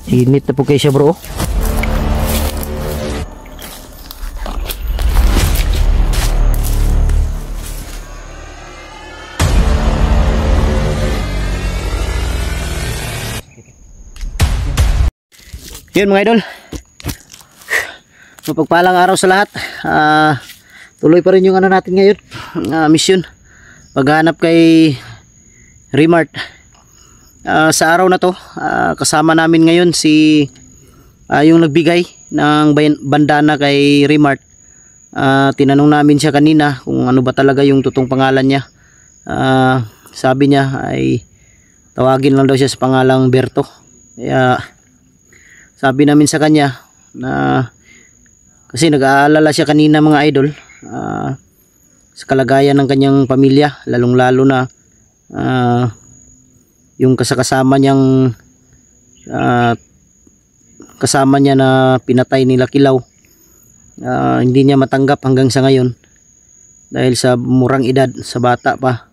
Init na po kayo siya bro. Yun mga idol, mapagpalang araw sa lahat. Tuloy pa rin yung ano natin ngayon, mission paghanap kay Remart. Sa araw na to, kasama namin ngayon si yung nagbigay ng bandana kay Remart. Tinanong namin siya kanina kung ano ba talaga yung totoong pangalan niya. Sabi niya ay tawagin lang daw siya sa pangalang Berto. Kaya sabi namin sa kanya na kasi nag-aalala siya kanina mga idol, sa kalagayan ng kanyang pamilya, lalong lalo na yung kasama niyang kasama niya na pinatay nila Kilaw. Hindi niya matanggap hanggang sa ngayon dahil sa murang edad, sa bata pa,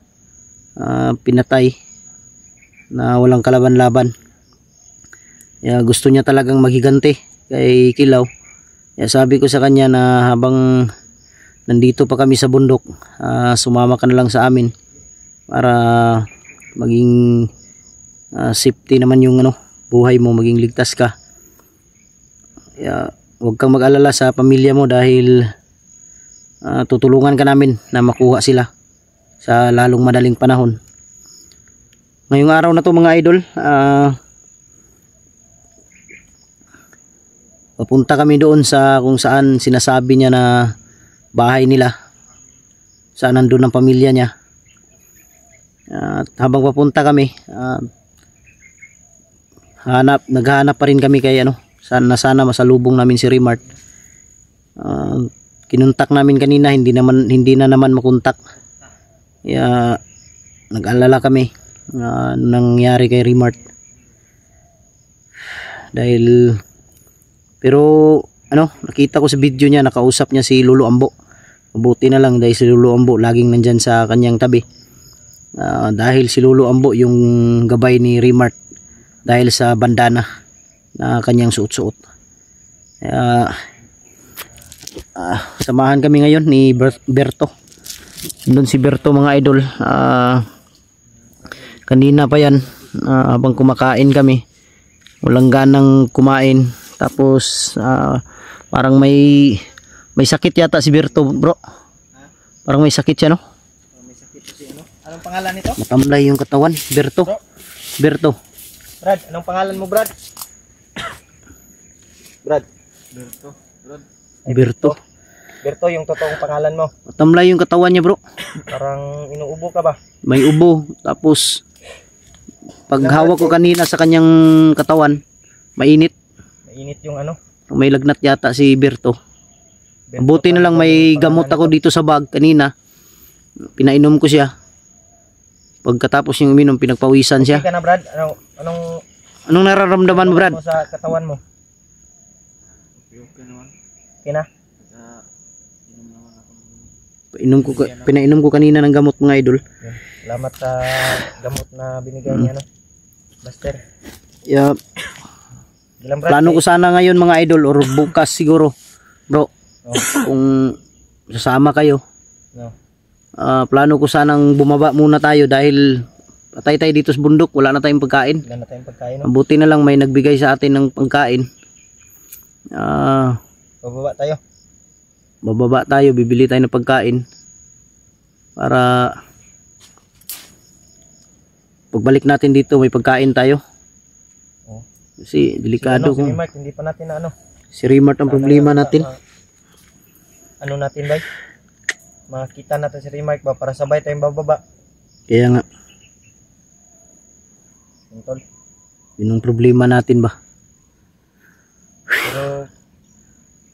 pinatay na walang kalaban-laban. Gusto niya talagang maghiganti kay Kilaw. Sabi ko sa kanya na habang nandito pa kami sa bundok, sumama ka na lang sa amin para maging safety naman yung buhay mo, maging ligtas ka. Huwag kang mag-alala sa pamilya mo dahil tutulungan ka namin na makuha sila sa lalong madaling panahon. Ngayong araw na to mga idol, papunta kami doon sa kung saan sinasabi niya na bahay nila, saan nandun ang pamilya niya. At habang papunta kami, naghahanap pa rin kami kay sana masalubong namin si Remart. Kinuntak namin kanina, hindi na naman makontak. Kaya nag-alala kami nangyari kay Remart. Pero nakita ko sa video niya, nakausap niya si Lolo Ambo. Mabuti na lang dahil si Lolo Ambo laging nandyan sa kanyang tabi. Dahil si Lolo Ambo yung gabay ni Remart dahil sa bandana na kanyang suot-suot. Samahan kami ngayon ni Berto. Doon si Berto mga idol. Kanina pa yan, habang kumakain kami, walang ganang kumain. Tapos parang may sakit yata si Berto bro. Parang may sakit siya, no? May sakit kasi Anong pangalan nito? Matamlay yung katawan, Berto. Bro? Berto. Brad, anong pangalan mo, Brad? Brad. Berto. Berto yung totoong pangalan mo. Matamlay yung katawan niya, bro. Parang inuubo ka ba? May ubo. Tapos pag hawak ko kanina sa kanyang katawan, mainit. Mainit yung May lagnat yata si Berto. Buti na lang may gamot ako dito sa bag kanina. Pinainom ko siya. Pagkatapos yung uminom, pinagpawisan siya. Okay ka na, Brad? Anong nararamdaman mo, Brad? Sa katawan mo? Okay naman. Okay na? Pinainom ko kanina ng gamot mga idol. Salamat sa gamot na binigay niya, Master. Plano ko sana ngayon mga idol or bukas siguro, bro. Kung sasama kayo. Plano ko sanang bumaba muna tayo dahil patay tayo dito sa bundok, wala na tayong pagkain. Wala na tayong pagkain, Mabuti na lang may nagbigay sa atin ng pagkain. Bababa tayo, bibili tayo ng pagkain para pagbalik natin dito may pagkain tayo. Kasi delikado si Remart, hindi pa natin si Remart ang problema natin. Natin ba? Makita natin si Remart ba para sabay tayong bababa. Kaya nga. Yun ang problema natin ba? Pero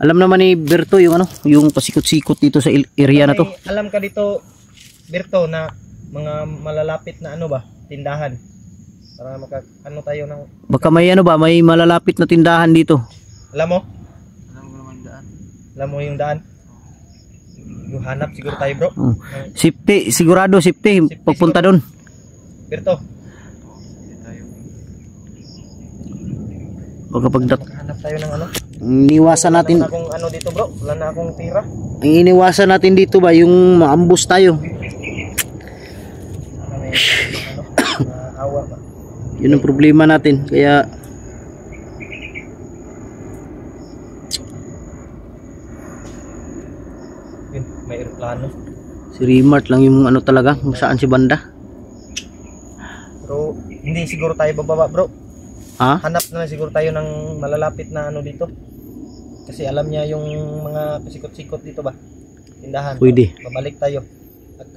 alam naman ni Berto yung yung pasikot-sikot dito sa area na to. Alam ka dito, Berto, na mga malalapit na tindahan. Para tayo ng... Baka may may malalapit na tindahan dito. Alam mo? Alam mo naman daan. Alam mo yung daan? Yung hanap siguro tayo, bro. Safety, sigurado safety pagpunta doon. Berto. Baka Maghanap tayo ng ano. iniwasan natin, Wala na akong ano dito bro. Wala na akong tira. ang iniwasan natin dito ba yung maambus tayo. Ano, awa ba? Yun ang problema natin. Kaya Yun, may aeroplano. si Rimart lang yung ano talaga kung saan si banda. Pero hindi siguro tayo bababa bro. Ha? Hanap na lang siguro tayo ng malalapit na ano dito. Kasi alam niya yung mga pasikot-sikot dito ba? Tindahan. Pwede. Babalik tayo.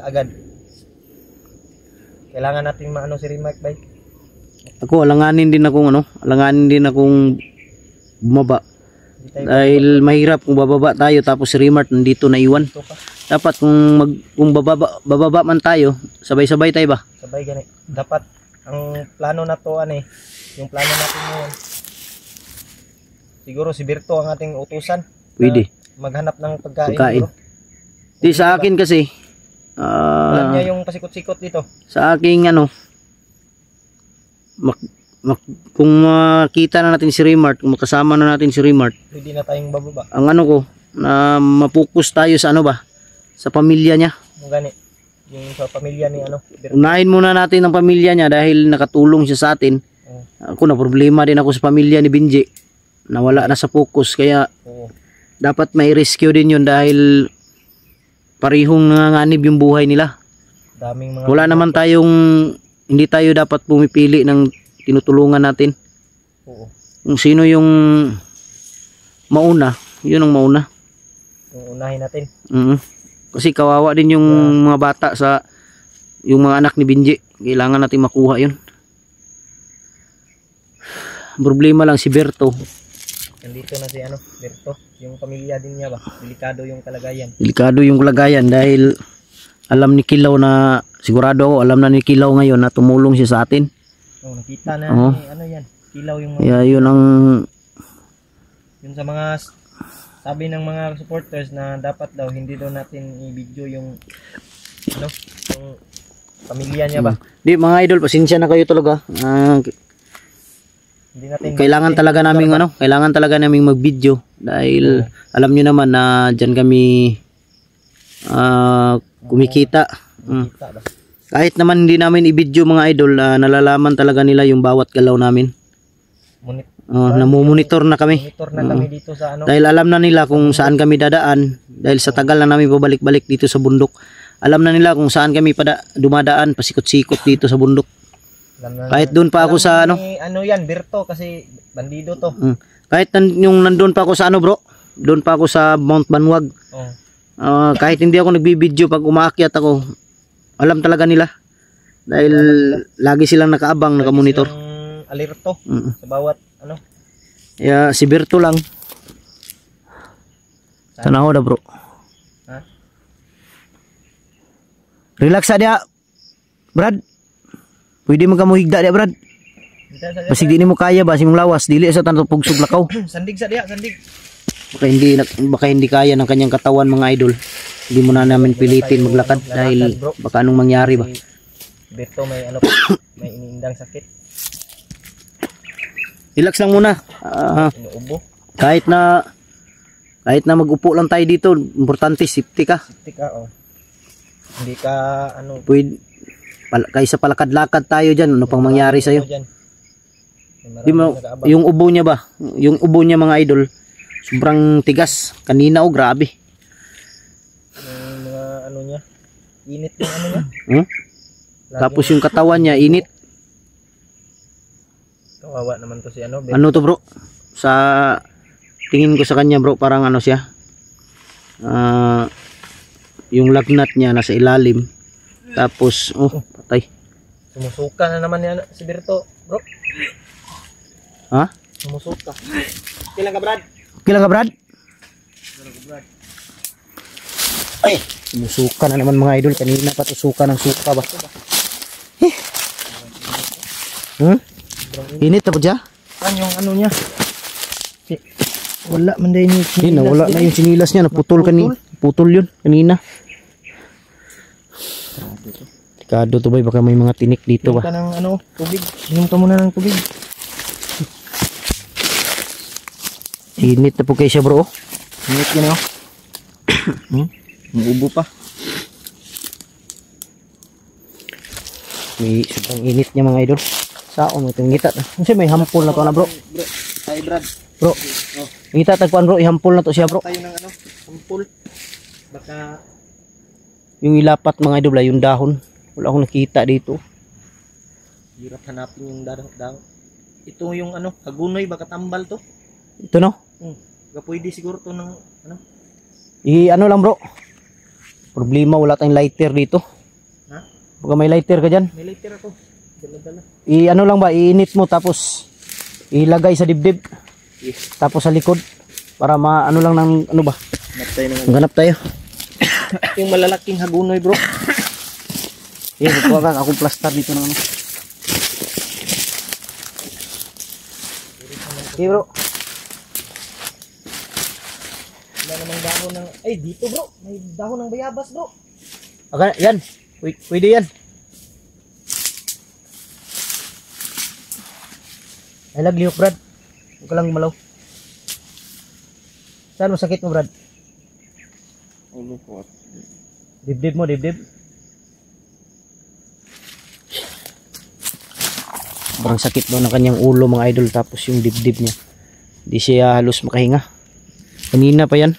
Agad. Kailangan natin maano si Remark bay. Ako alanganin din akong bumaba. Hindi tayo Dahil mahirap kung bababa tayo tapos si Rimart nandito na iwan. dito pa. Dapat kung bababa man tayo, sabay-sabay tayo ba? Sabay gani. Dapat ang plano na to yung plano natin ngayon. Siguro si Berto ang ating utusan. Pwede. Maghanap ng pagkain. Pagkain. Bro. Di sa akin kasi Alam niya yung pasikot-sikot dito. sa aking ano kung makita na natin si Rimart, kung makasama na natin si Rimart, Pwede na tayong bababa. ang ano ko na mapokus tayo sa ano ba, sa pamilya niya. Yung gani. Yung sa pamilya ni ano. Berto. Unahin muna natin ang pamilya niya dahil nakatulong siya sa atin. Ako na problema din ako sa pamilya ni Binji. Nawala na sa focus kaya Oo. dapat may rescue din yun dahil parihong nanganganib yung buhay nila. Daming mga Wala naman tayong, hindi tayo dapat pumipili ng tinutulungan natin. Oo. Kung sino yung mauna, yun ang mauna. Yung unahin natin. Kasi kawawa din yung mga bata yung mga anak ni Binji. Kailangan natin makuha yun. Problema lang si Berto. Nandito na si ano, Berto. Yung pamilya din niya ba? Delikado yung kalagayan. Delikado yung kalagayan dahil alam ni Kilaw na, sigurado ako alam na ni Kilaw ngayon na tumulong siya sa atin. Oh, nakita na Oo. ano yan. Kilaw yung mga, Kaya yun ang yun sa mga sabi ng mga supporters na dapat daw hindi daw natin i-video yung ano, yung pamilya niya ba? di mga idol, pasensya na kayo talaga. Hindi natin Kailangan talaga naming mag-video dahil alam niyo naman na diyan kami kumikita. kita ba? Kahit naman hindi namin i-video mga idol, nalalaman talaga nila yung bawat galaw namin. Namumonitor na kami. Monitor na kami dito sa ano. Dahil alam na nila kung saan kami dadaan. Dahil sa tagal na namin pabalik-balik dito sa bundok. Alam na nila kung saan kami dumadaan, pasikot-sikot dito sa bundok. Kahit doon pa ako sa ano. Ano yan, Berto kasi bandido to. Kahit yung nandun pa ako sa ano bro. Doon pa ako sa Mount Banwag. Oh. Kahit hindi ako nagbibideo pag umaakyat ako. Alam talaga nila. Dahil lagi silang nakaabang, nakamonitor. Alerto sa bawat ano. Kaya si Berto lang. Tanaw na bro. Ha? Relax sa dia. Brad. Pwede mo ka mo higda dia Brad. Basig di mo kaya ba simong lawas dili sa tanto pugsog lakaw. Sandig sa dia, sandig. Baka hindi kaya ng kanyang katawan mga idol. Hindi mo na namin pilitin maglakad dahil baka anong mangyari ba. Berto may ano may iniindang sakit. Relax lang muna. Inuubo. Kahit na mag-upo lang tayo dito, importante safety ka. Safety ka oh. Hindi ka ano Pwede kaysa palakad-lakad tayo diyan, ano pang mangyari sa iyo? Di mo yung ubo niya ba? Yung ubo niya mga idol, sobrang tigas. Kanina grabe. Yung mga ano niya, init yung ano niya. Tapos yung katawan niya init. Kawawa naman to si ano. Ano to bro? Sa tingin ko sa kanya bro, parang ano siya. Yung lagnat niya nasa ilalim. Tapos patay. Sumusuka na naman yan si Berto, bro. Ha? Sumusuka. Kailan ka, Brad? Kailan ka, Brad? Ay, sumusuka na naman mga idol. Kanina pa to suka ng suka ba? Init na po dyan? Saan yung ano niya? Wala man din yung sinilas. Wala na yung sinilas niya. Naputol kanina. Putol yun kanina. Delikado to ba? Baka may mga tinik dito ba? Inom ka ng ano, tubig. Inom ka muna ng tubig. Init na po kayo siya bro. Init yun oh. Umuubo pa. May sobrang init niya mga idol. Sao mo itong ngita. Kasi may hampol na to na bro. Ay Brad. Bro. Oh. Ngita tagpuan bro, ihampol na to siya bro. Tayo ng ano, hampol. Baka Yung ilapat mga idol yung dahon. Wala akong nakita dito. hirap hanapin yung dahon. Ito yung ano, hagunoy baka tambal to. Ito no? Baka pwede siguro to ng ano. Ano lang bro. Problema wala tayong lighter dito. Ha? Baka may lighter ka dyan. May lighter ako. Dala-dala. Ano lang ba, iinit mo tapos ilagay sa dibdib. Yes. Tapos sa likod. Para ano lang ng ano ba. Hanap tayo ng Maghanap tayo. yung malalaking hagunoy bro. Kuha ka akong plaster dito ng ano. Okay bro. Wala namang dahon ng... Ay dito bro, may dahon ng bayabas bro. Okay, yan. Pwede yan. Ay lagliyok Brad. Huwag ka lang malaw. Saan mo sakit mo Brad? Ulo ko. Dibdib mo, dibdib. Sobrang sakit mo ng kanyang ulo mga idol. Tapos yung dibdib niya. Hindi siya halos makahinga. Kanina pa yan.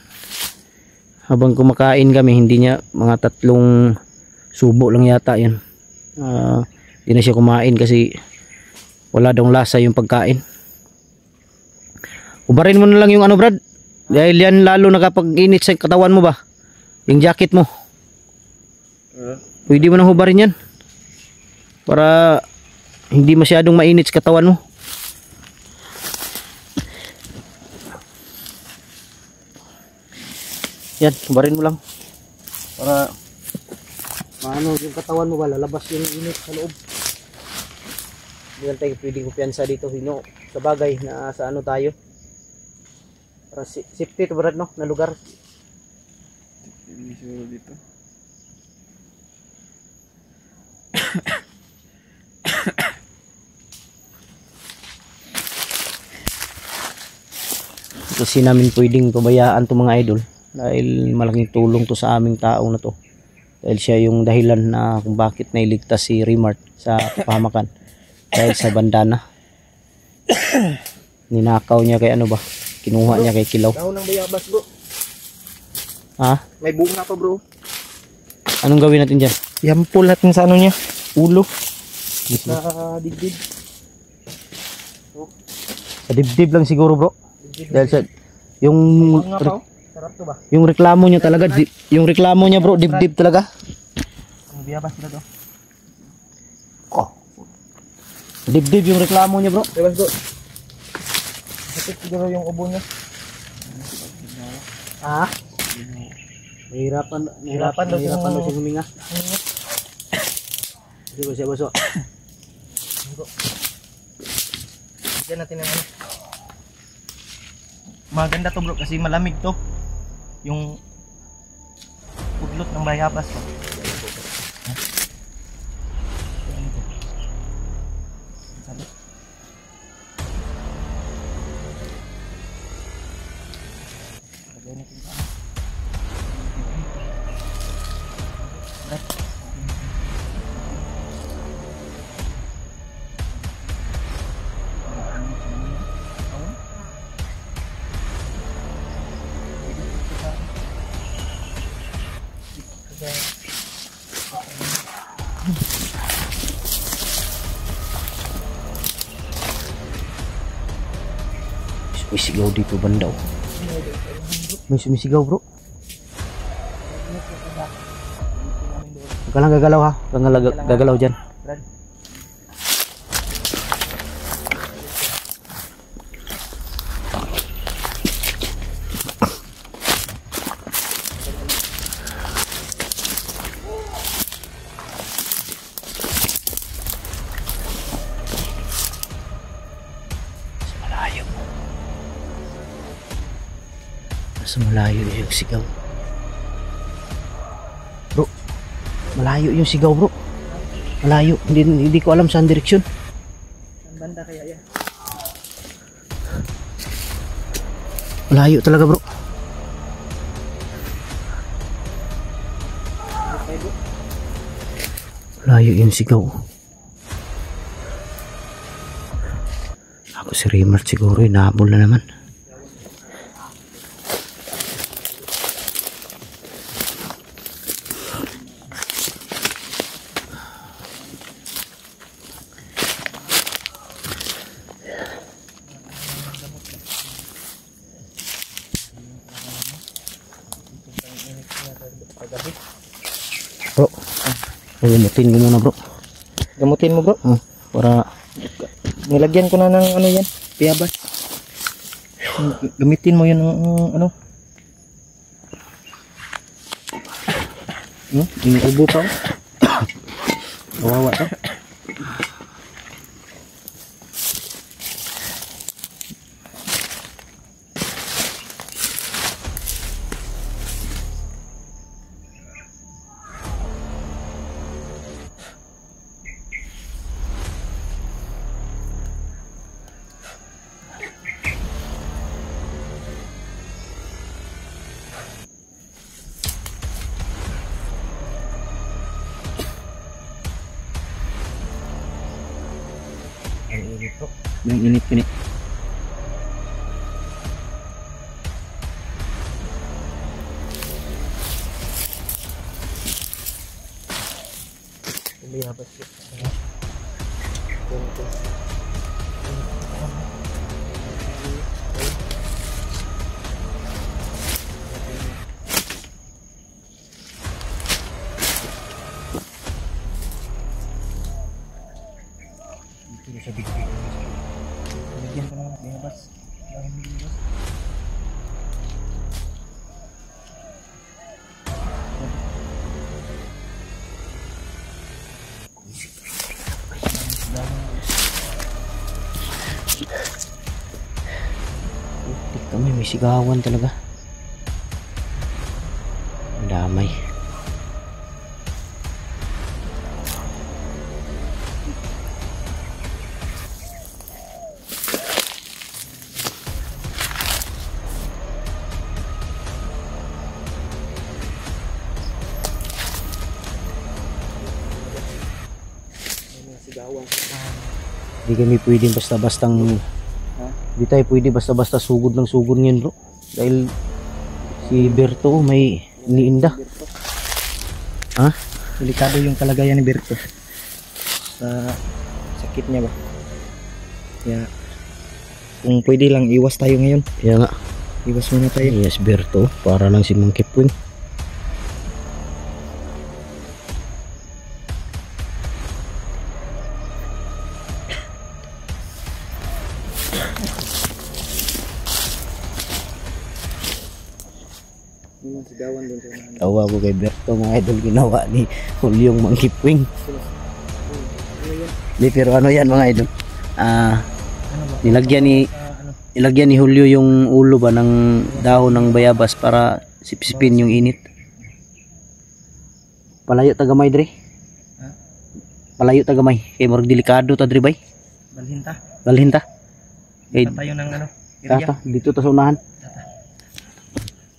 Habang kumakain kami, hindi niya mga 3 subo lang yata yan. Hindi na siya kumain kasi wala daw lasa yung pagkain. Ubarin mo na lang yung ano Brad. Dahil yan lalo nakapag-init sa katawan mo ba? Yung jacket mo. Pwede mo nang hubarin yan. Para hindi masyadong mainit sa katawan mo. Yan, hubarin mo lang. Para paano yung katawan mo ba? Lalabas yung init sa loob. Hindi lang tayo pwedeng kumpiyansa dito. Sa bagay na sa ano tayo. Para safety to Brad no? Na lugar. Hindi siguro dito. Kasi namin pwedeng pabayaan to mga idol. Dahil malaking tulong to sa aming taong na to. Dahil siya yung dahilan na kung bakit nailigtas si Remart sa kapahamakan. Dahil sa bandana. Ninakaw niya kay ano ba? Kinuha niya kay Kilaw. Dahon ng bayabas bro. Ha? May bunga pa bro. Anong gawin natin dyan? Yampol natin sa ano niya. Ulo. Sa dibdib. Sa dibdib lang siguro bro. Dahil sa yung Bunga pa oh. Sarap to ba? yung reklamo niya talaga, yung reklamo niya bro, dibdib talaga. Ang bayabas na to. Oh. Dibdib yung reklamo niya bro. Bayabas bro. Sakit siguro yung ubo niya. Ah? Nahirapan daw siya huminga. Siya baso. Diyan natin ang ano. Maganda to bro kasi malamig to. Yung pudlot ng bayabas to. May sigaw dito bandaw. May sumisigaw bro. Huwag ka lang gagalaw ha. Huwag ka lang gagalaw dyan. Sa malayo yung sigaw. Bro, malayo yung sigaw bro. Malayo, hindi ko alam saan direksyon. Ang banda kaya yan. Malayo talaga bro. Malayo yung sigaw. Ako si Rimart siguro inahabol na naman. Bro, gamutin ko muna bro. Gamutin mo bro. Para Nilagyan ko na ng ano yan, piyabas. Gamitin mo yun ng ano. Yung ubo pa. kawawa to. Ang init bro. Yung init-init. Piyabas yun. Sa bigay. Lagyan ko ng binabas. Putik kami, may sigawan talaga. Damay. Di kami pwedeng basta-bastang di tayo pwede basta-basta sugod ng sugod ngayon bro, dahil si Berto may iniinda. Ha? Delikado yung kalagayan ni Berto sa sakit niya ba. Kaya kung pwede lang iwas tayo ngayon. Kaya nga, Iwas muna tayo. yes Berto, para lang si Monkey Pwing. Sigawan din sa unahan. Tawa ko kay Berto mga idol, ginawa ni Juliong Monkey Pwing. Di, pero ano yan mga idol, Ano ba? nilagyan ni Julio yung ulo ba ng dahon ng bayabas para sipsipin yung init. Palayo tagamay dre. Ha? Palayo tagamay. Kay murag delikado ta dre bay. Balhinta. Dalhin ta. Kay Tayo ng ano. Area. tata dito ta sa unahan.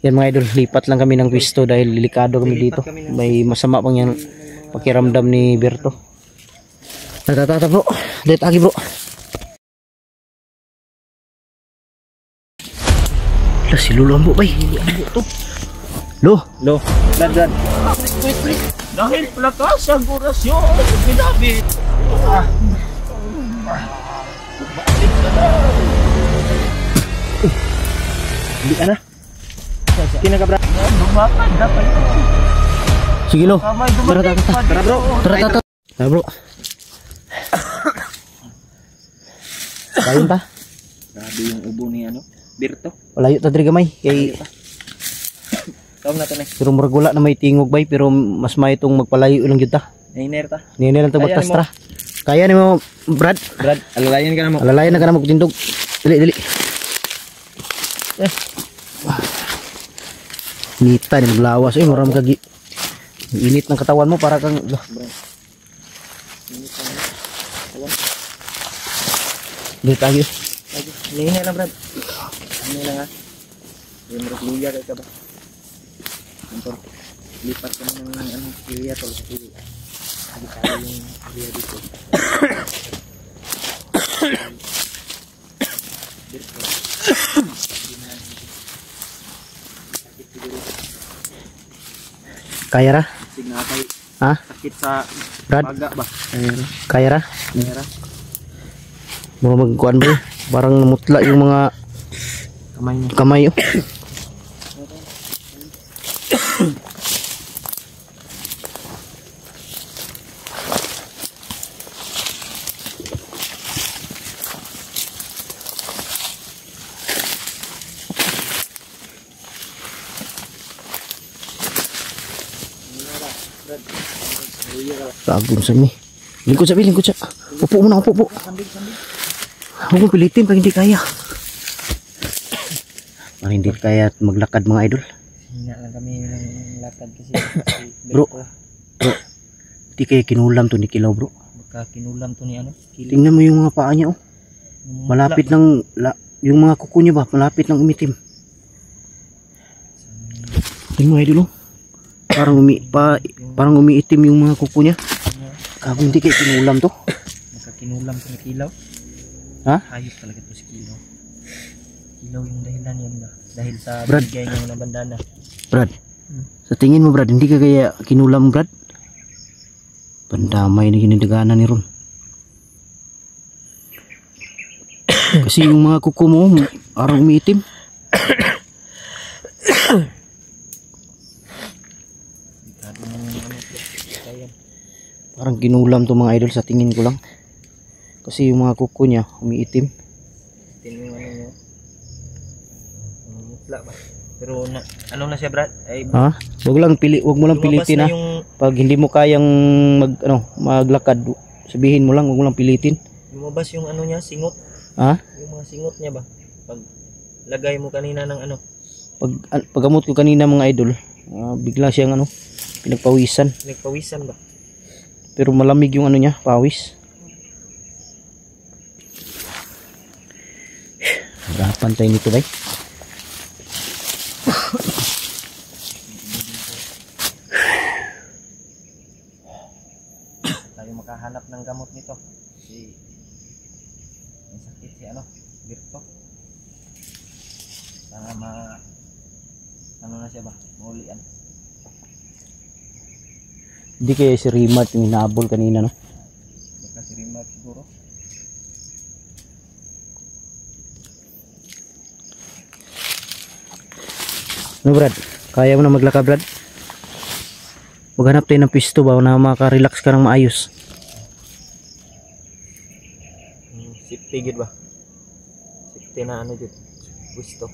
Yan mga idol, lipat lang kami ng pwesto dahil delikado kami dito. May masama pang yung pakiramdam ni Berto. Tata bro. Dito agi bro. Lah si Lolo Ambo bay. Lo. Dad. Dahil plakas ang orasyon, ginamit. Hindi ka na. Kinakabra. Lumakan na kayo. Sige lo. Kamay dumating. Tara bro. Tara bro. Kayon ta. Grabe yung ubo ni ano. Berto. Palayo ta diri gamay kay Tawag na to na. pero murag wala na may tingog bay, pero mas may itong magpalayo lang jud ta. Nainer ta. Nini lang ta Kaya batas mo. tra. Kaya ni mo Brad. Brad, alalayan ka na mo. Alalayan na ka na magtindog. Dili. Nita ni maglawas maram kagi. Init ng katawan mo para kang Dili tayo. Nainer na Brad. Ano lang ha. Yung luya ka ba? Antor, lipat ka ng ano, area tol. Hindi tayo yung area dito. Kaya ra? Signatay. Ha? Sakit sa Brad? baga ba? Kaya ra? Kaya Mga magkuhan ba? Parang namutla yung mga kamay niya. kamay. Oh. Kagum sa mi. Lingkod sa. Upo muna, upo. Huwag mo pilitin pag hindi kaya. Pag hindi kaya maglakad mga idol. Hina lang kami ng lakad kasi. Bro, hindi kaya kinulam to ni Kilaw bro. Baka kinulam to ni ano? Tingnan mo yung mga paa niya oh. Malapit ng, yung mga kuko niya ba, malapit ng umitim. Tingnan mo idol oh. Parang umiitim yung mga kuko niya. Kago hindi kaya kinulam to. Baka kinulam to ni Kilaw. Ha? Hayop talaga to si Kilaw. Kilaw yung dahilan yan ba? Dahil sa Brad. bigay niya ng bandana. Brad, sa tingin mo Brad, hindi ka kaya kinulam Brad? Pandamay na ginidaganan ni Ron. Kasi yung mga kuko mo, parang umiitim. Parang kinulam to mga idol sa tingin ko lang. Kasi yung mga kuko niya, umiitim. Tingnan mo ano niya. Mutla ba? Pero na, ano na siya Brad? Ay, Ha? Wag mo lang pilitin ha. yung, Pag hindi mo kayang maglakad, sabihin mo lang, wag mo lang pilitin. lumabas yung ano niya, singot. Ha? Yung mga singot niya ba? Pag lagay mo kanina ng ano, Paggamot ko kanina mga idol, bigla siyang pinagpawisan. nagpawisan ba? Pero malamig yung ano niya, pawis. Harapan tayo nito bay. Tayo makahanap ng gamot nito. May sakit si ano, Birto. Sana ano na siya ba? Maulian. Hindi kaya si Rimart yung hinabol kanina no? Baka si Rimark siguro. Ano Brad? Kaya mo na maglakad Brad? Maghanap tayo ng pisto ba na makarelax ka ng maayos. Safety gid ba? Safety na ano jud. Gusto.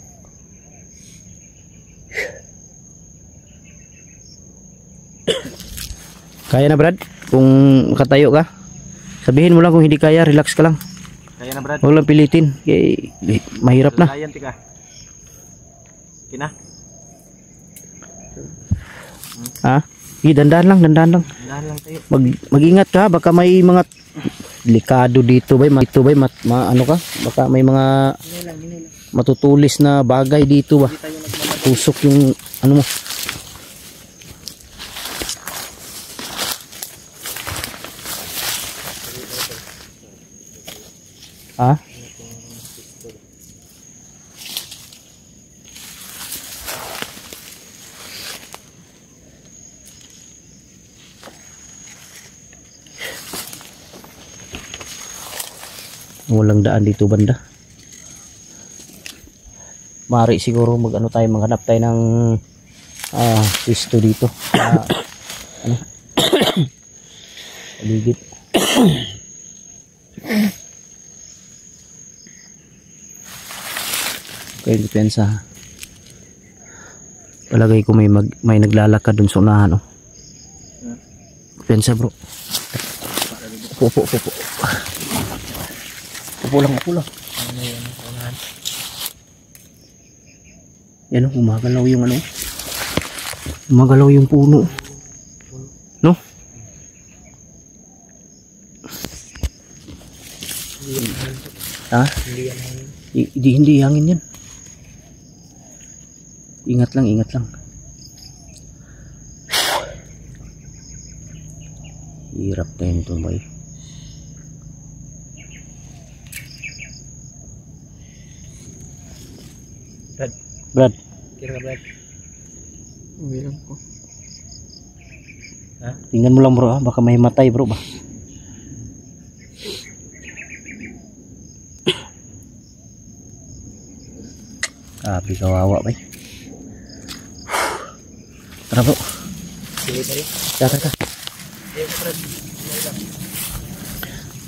Kaya na Brad? Kung makatayo ka, sabihin mo lang kung hindi kaya, relax ka lang. Kaya na Brad. Huwag lang pilitin. Mahirap na. Layan tika. Kina. Ha? Dandan lang. Dahan lang tayo. Mag-ingat ka, baka may mga delikado dito ba, ano ka? Baka may mga matutulis na bagay dito ba. Tusok yung ano mo. Ha? Walang daan dito banda. Mari siguro maghanap tayo ng pisto dito. Ano? Paligid. Okay, depensa. Palagay ko may naglalakad dun sa unahan, oh. Depensa, bro. Upo. Upo lang. Yan, oh, gumagalaw yung ano. Gumagalaw yung puno. No? Ha? Hindi hangin yan. Ingat lang, ingat lang. Hirap na yun ito, boy. Brad. Kira Brad. Bilang ko. Ha? Tingnan mo lang bro, baka may matay bro ba. Grabe kawawa bay. Tara bro. Sige tayo. Tara.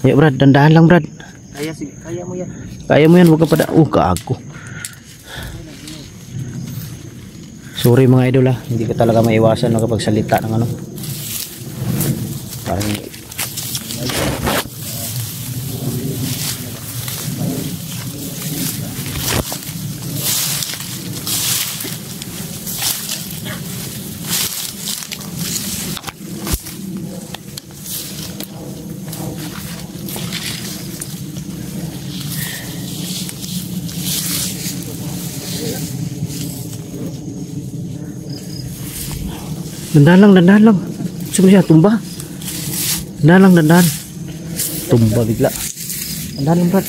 Ayo Brad, dandahan lang Brad. Kaya mo yan. Kaya mo yan, huwag ka pada. Kago. Sorry mga idol ha, hindi ko talaga maiwasan no, kapag salita ng ano. Parang dandahan lang. Sebenarnya tumba. Dandahan lang. Tumba bigla. Dandahan lang, Brad.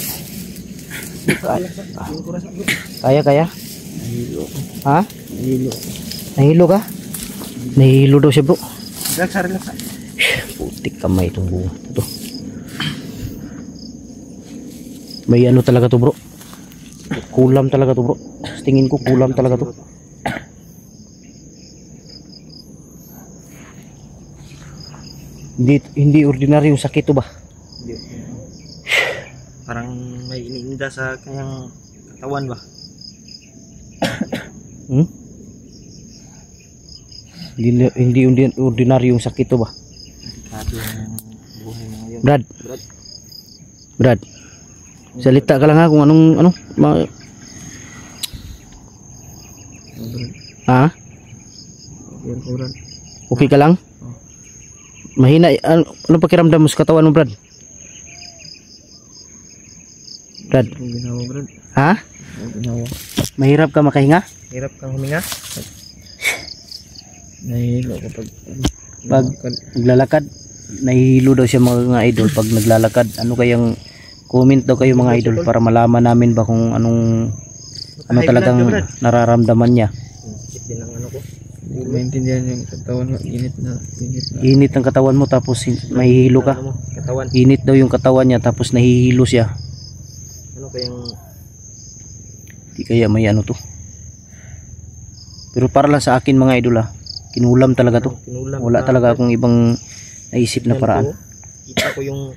Kaya? Ha? Nahilo ka? Nahilo daw siya, bro. Relax. Putik kamay itong bunga. Ito. May ano talaga to, bro. Kulam talaga to, bro. Tingin ko kulam talaga to. Hindi ordinaryong sakit to ba? Parang may iniinda sa kanyang katawan ba? Hindi ordinaryong sakit to ba? Delikado yung buhay mo ngayon. Brad. Salita ka lang ha kung anong ha? Okay ka lang? Mahina, ano pakiramdam mo sa katawan mo, Brad? Ginawa, Brad. Ha? Ginawa. Mahirap ka makahinga? Hirap kang huminga? Nahihilo kapag naglalakad. Nahihilo daw siya mga idol pag naglalakad. Ano kayang comment daw kayo mga idol para malaman namin ba kung ano talagang nararamdaman niya. Sakit din ang ano ko. Hindi ko maintindihan yung katawan mo. Init na. Init ang katawan mo tapos mahihilo ka. Katawan. Init daw yung katawan niya tapos nahihilo siya. Ano kayang... Di kaya may ano to. Pero para lang sa akin mga idol ha. Kinulam talaga to. Wala talaga akong ibang naisip na paraan. Kita ko yung...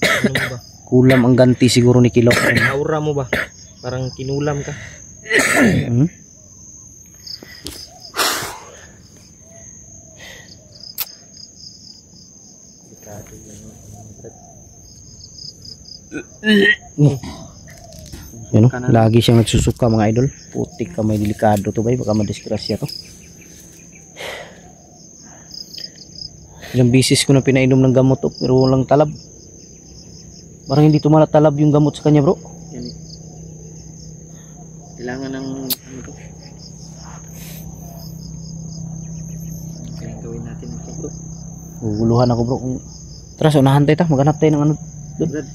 Ano mo ba? Kulam ang ganti siguro ni Kilo. Aura mo ba? Parang kinulam ka. Yun, lagi siyang nagsusuka mga idol. Putik ka, may delikado to bay, baka madisgrasya to. Ilang bisis ko na pinainom ng gamot to pero walang talab. Parang hindi tumalatalab yung gamot sa kanya bro. Yan. Kailangan ng ano to? Kailangan gawin natin ito bro. Guguluhan ako bro. Tara, so unahan tayo, maghanap tayo ng ano. Brad,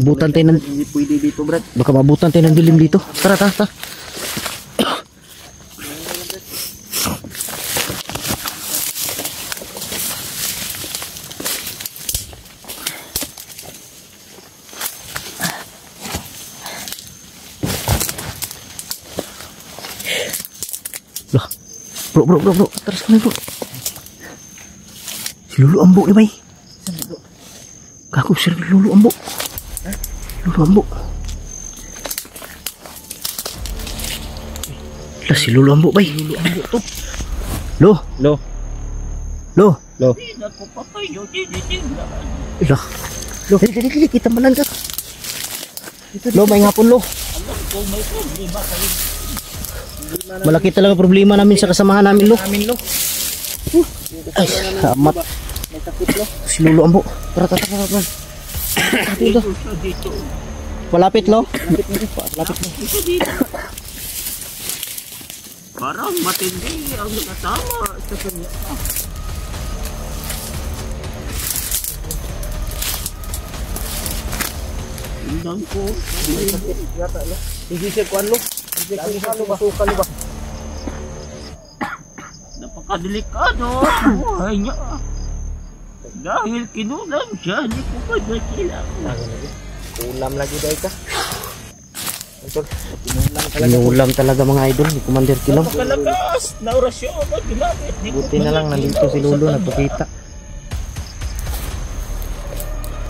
abutan tayo ng... hindi pwede dito Brad. Baka mabutan tayo ng dilim dito. Tara. Lah, bro. Terus kami bro. Si Lulu Ambo ni bay. Kaku sir Lulu Ambo. Lulu Ambo. Lah si Lulu Ambo bay. Lulu Ambo tuh. Loh. Tidak ko patay yun. Lah. Dali kita manan ka. Lo may ngapon lo. Alam ko may problema kayo. Malaki talaga problema namin sa kasamahan namin lo. Ay, amat. May sakit lo. Si Lulu Ambo. Tara. Dito. Malapit lo. Ito dito. Parang matindi ang nakatama sa kanya. Tingnan ko. Sige sir, kuan lo. Sige kuan ba? Sukal ba? Napakadelikado ang buhay niya. Dahil kinulam siya ni Commander Kilaw. Ulam lagi dai ka. Betul. Inuulam talaga mga idol ni Commander Kilaw. Napakalakas na orasyon ang ginamit ni Buti na lang nandito si Lolo nagpakita.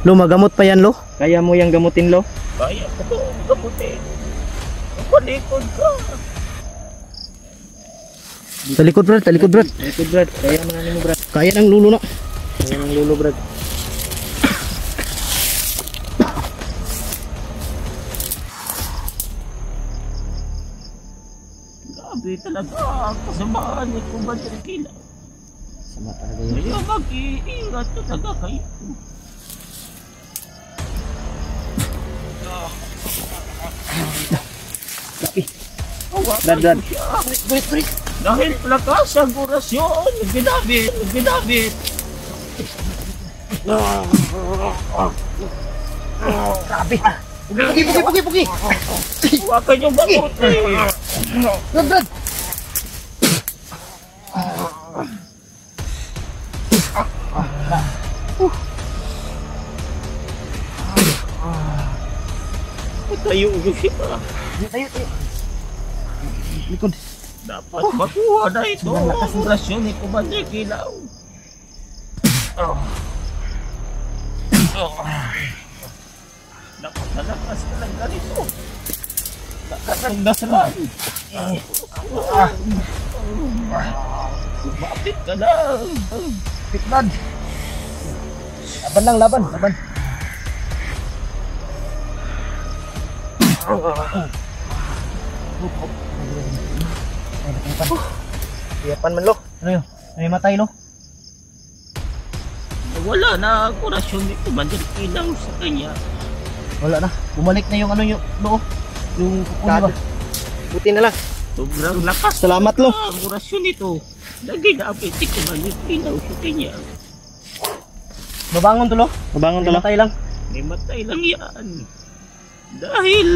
Lo, magamot pa yan, Lo? Kaya mo yang gamutin lo? Kaya ko ito gamutin. Kapalikod ka. Sa likod, Brad. Sa likod, Brad. Ito Brad, kaya mo na nimo Brad. Kaya ng lulo na. Kaya ng Lolo Brad. Grabe talaga ang kasamaan ni Commander Kilaw. Sama talaga yun. Kaya mag-iingat talaga kayo. Brad. Dahil lakas ang orasyon, ginamit. Pugi. Huwag kanyong mabuti. Brad. Tayo siya. Tayo. Likod. Dapat makuha na ito ang orasyon ni Commander Kilaw. Napakalakas ka lang ganito. Lakas ang dasal. Mapit ka lang. Brad. Laban. Iyapan man lo. Ano yun? May matay, Lo? Wala na ang orasyon ni Commander Kilaw sa kanya. Wala na. Bumalik na yung ano yung Lo. Yung kukunin ba? Buti na lang. Sobrang lakas. Salamat, Lo. Ang orasyon nito. Lagi na apit ni Commander Kilaw sa kanya. Babangon to, Lo. Mabangon May matay lang. May matay lang yan. Dahil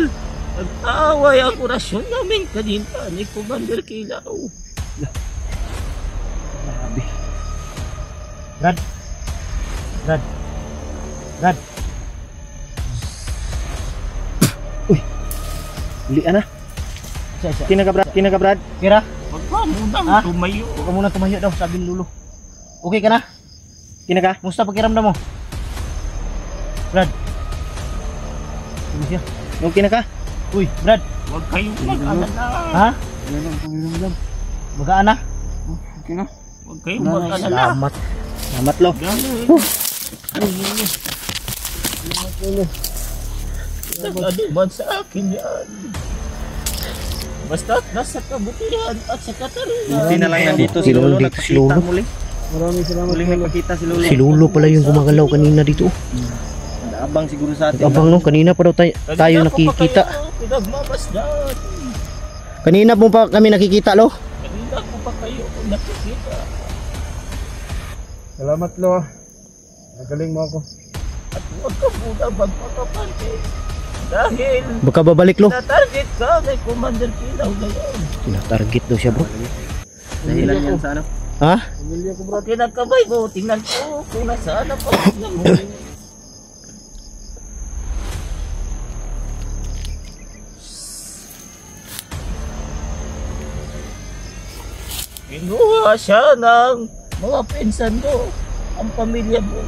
nag-away ang orasyon namin kanina ni Commander Kilaw. Brad. Uy. Lian na. Kina ka Brad. Kira, Huwag ka munang Ha? tumayo. huwag ka muna tumayo daw, sabi ni Lolo. Okay ka na? Kina ka? Musta pakiramdam mo? Brad. Ano siya? Okay na ka? Uy, Brad. Huwag kayong mag-alala. Ha? Magaan na? Huwag kayong mag-alala. Salamat, Lo. Dahil nag-anuman sa akin yan. Basta nasa kabutihan at sa katarungan. Buti na lang nandito si Lolo nagpakita muli. Maraming salamat. Muling nagpakita si Lolo. Si Lolo pala yung gumagalaw kanina dito. Abang siguro sa atin. Abang, no? Kanina pa daw tayo Kanina ko pa nakikita. kayo pinagmamasdan. Kanina po pa kami nakikita, Lo. Kanina ko pa kayo nakikita. Salamat, Lo. Nagaling mo ako. At huwag ka muna magpapapante. Dahil Baka babalik, Lo. na-target ka kay Commander Kilaw ngayon. Tina-target daw siya, bro. Dahilan yan sa ano? Ha? Pamilya ko, bro. Pag kinagkabay mo, tingnan ko kung nasaan ang pamilya mo. Kinuha siya ng mga pinsan mo, ang pamilya mo.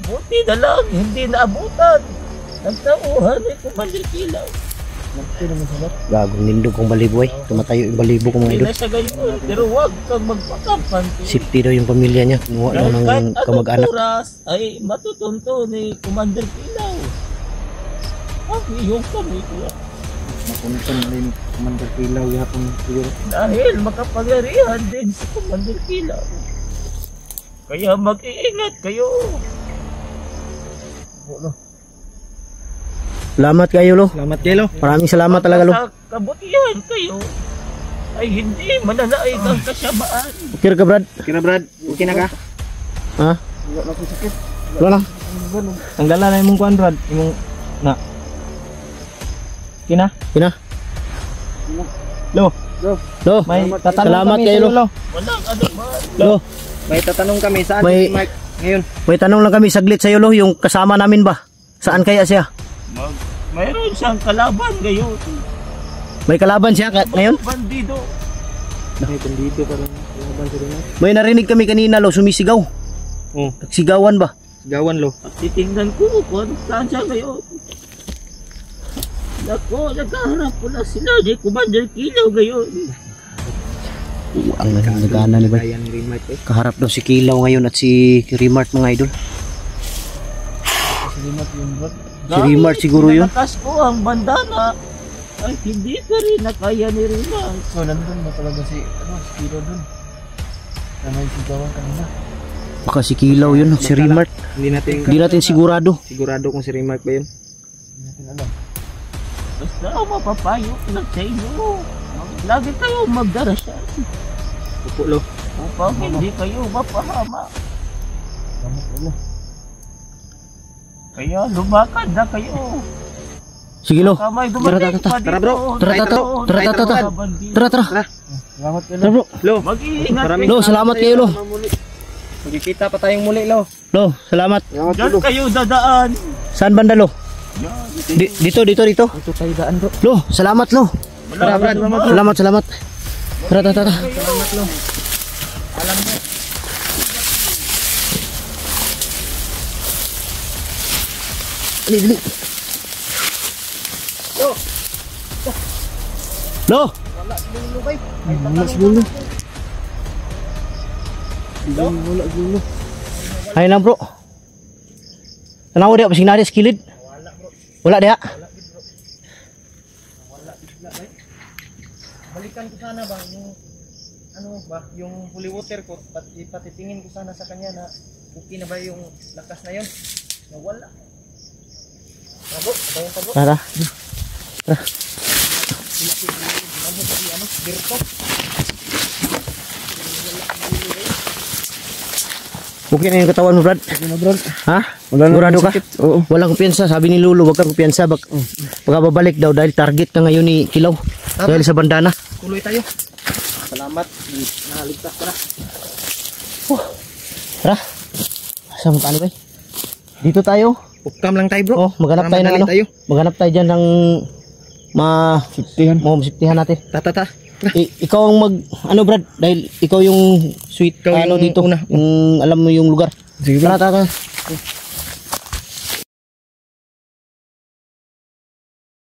Buti na lang, hindi naabutan. Nagtauhan ni Commander Kilaw. Gagong nindog kong balibo, eh. Tumatayo yung balibo ko, mga Hindi idol. na siya ganyan, pero huwag kang magpakampante. Safety daw yung pamilya niya. Kinuha daw Dahil ng kahit anong kamag-anak. oras ay matutunto ni Commander Kilaw ang iyong pamilya. Mapuntan rin Commander Kilaw yapon siguro. Dahil makapangyarihan din si Commander Kilaw. Kaya mag-iingat kayo. Salamat kayo, Lo. Salamat kayo, Lo. Maraming salamat talaga, Lo. Sa kabutihan kayo. ay hindi mananaig ang kasamaan. Okay ka, Brad? Kira Brad, okay na ka? Ha? Wala lang. Tanggalan na imong kuan Brad, imong na. Kina? Kina? Lo, Lo, may tatanong salamat kami kayo, sa'yo, Lo. Lo. Walang anuman. Lo, May tatanong kami saan May- si Mark ngayon? may tanong lang kami saglit sa'yo, Lo. Yung kasama namin ba? Saan kaya siya? Mayroon siyang kalaban ngayon. May kalaban siya ngayon? Bandido. May bandido pa lang. Laban sa rin. May narinig kami kanina, Lo, sumisigaw. Oh, Sigawan ba? gawan Lo. At titingnan ko kung saan siya ngayon. Nako, nagkaharap ko na sila ni Commander Kilaw ngayon. Ang nagana ni ba? Ayan remark eh. Kaharap daw si Kilaw ngayon at si Remart mga idol. Si Remart siguro yun. Nalakas ko ang bandana ay hindi pa rin nakaya ni Rima. So, nandun na talaga si Kilo dun. Na may sigawan kanina. Baka si Kilaw yun, si Remart. Hindi natin sigurado. Sigurado kung si Remark ba yun. Hindi natin alam. Basta mapapayo ko lang sa inyo. Lagi kayo magdarasal Opo Lo. upang hindi kayo mapahama. Gamot ulo. Kaya lumakad na kayo. Sige, Lo. Kamay Tara, dumating tara, pa tara, bro. dito. Tara, tara, tara, tara, tara. Tara, tara. Salamat kayo. Tara, bro. Lo, Mag-iingat maraming Lo, salamat kayo, Lo. Magkikita pa tayong muli Lo. Lo, salamat. Diyan kayo dadaan. Saan banda, Lo? Yan. Dito. Ito tayo daan bro. Lo, salamat, Lo. Wala Brad. Salamat, salamat. Tara, tara, tara. Dali, dali. Lo! Wala siguro. Wala siguro. Ayun lang, bro. Tanaw dia pasing nari skilid. Wala dia. Balikan ko sana ba yung ano ba, yung holy water ko, patitingin ko sana sa kanya na okay na ba yung lakas na yun. Nawala. Tabo, tayo tabo. Tara. Okay na yung katawan mo, Brad. Okay na bro. Ha? Wala na Sigurado ka? sakit. Oo. Walang kumpiyansa. Sabi ni Lulu, wag kang kumpiyansa. Baka babalik daw dahil target ka ngayon ni Kilaw. Dahil sa bandana. Tuloy tayo. Salamat. Naligtas ka na. Tara. Saan mo paano ba? Dito tayo. Upcam lang tayo bro. Oh, maghanap tayo ng ano. Maghanap tayo dyan ng masiptihan natin. Tata. Ikaw ang ano Brad, dahil ikaw yung sweet Ikaw ano yung dito, una. yung alam mo yung lugar. Sige bro. Tara.